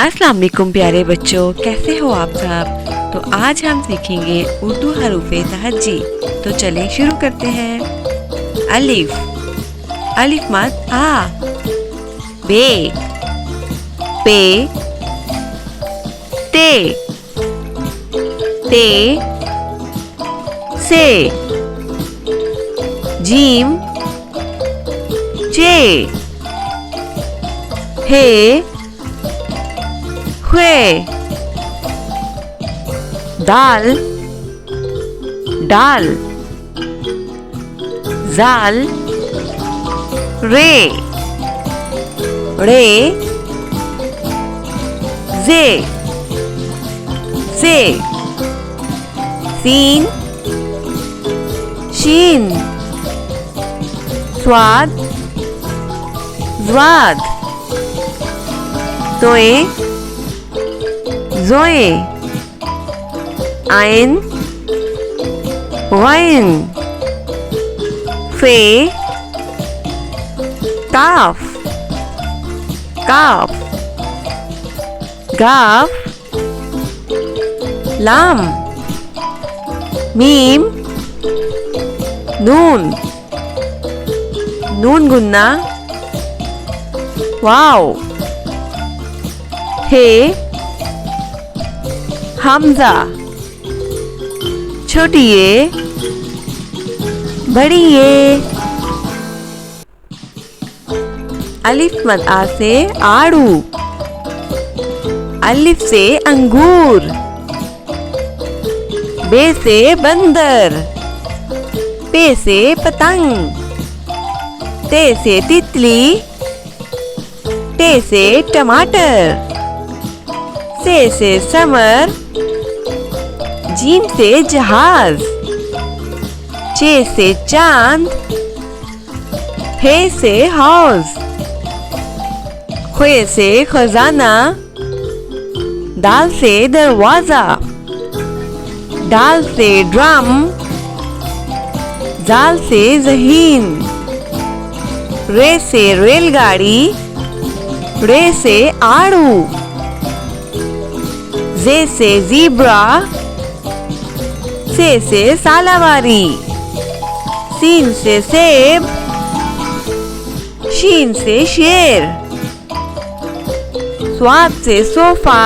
अस्सलाम वालेकुम प्यारे बच्चों, कैसे हो आप सब। तो आज हम सीखेंगे उर्दू हरूफ़े तहज्जी। तो चलें शुरू करते हैं। अलिफ, अलिफ मद आ। बे, पे, ते, ते, से, जीम, जे, हे, ख्वे, दाल, डाल, जाल, रे, रे, जे, सीन, शीन, स्वाद, ज़्वाद, तोए, ज़ोए, आइन, वाइन, फे, काफ, काफ, गाफ, लाम, मीम, नून, नून गुन्ना, वाव, हे, हमजा, छोटी ये, बड़ी ये। अलिफ मद आ से आड़ू, अलिफ से अंगूर, बे से बंदर, पे से पतंग, ते से तितली, टे से टमाटर, से समर, जीम से जहाज, चे से चांद, हे से हौज, ख्वे से खजाना, दाल से दरवाजा, डाल से ड्रम, जाल से ज़हीन, रे से रेलगाड़ी, रे से आड़ू, जे से ज़ीब्रा, से सालावारी, सीन से सेब, शीन से शेर, स्वाद से सोफा,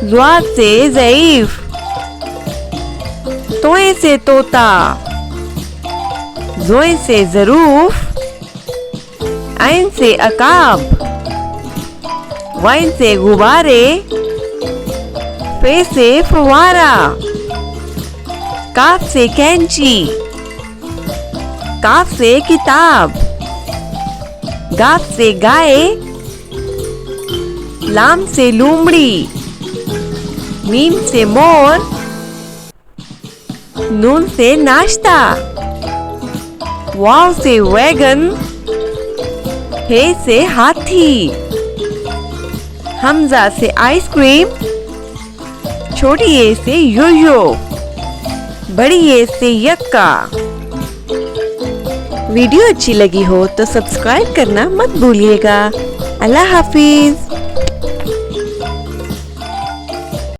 ज़्वाद से ज़ईफ, तोए से तोता, ज़ोए से ज़रूफ, आइन से अकाब, वाइन से गुब्बारे, फे से फवारा, काफ से कैंची, काफ से किताब, गाफ से गाय, लाम से लूमड़ी, मीम से मोर, नून से नाश्ता, वाव से वैगन, हे से हाथी, हमजा से आइसक्रीम, छोटी ए से यो-यो, बड़ी ए से यक्का। वीडियो अच्छी लगी हो तो सब्सक्राइब करना मत भूलिएगा। अल्लाह हाफिज।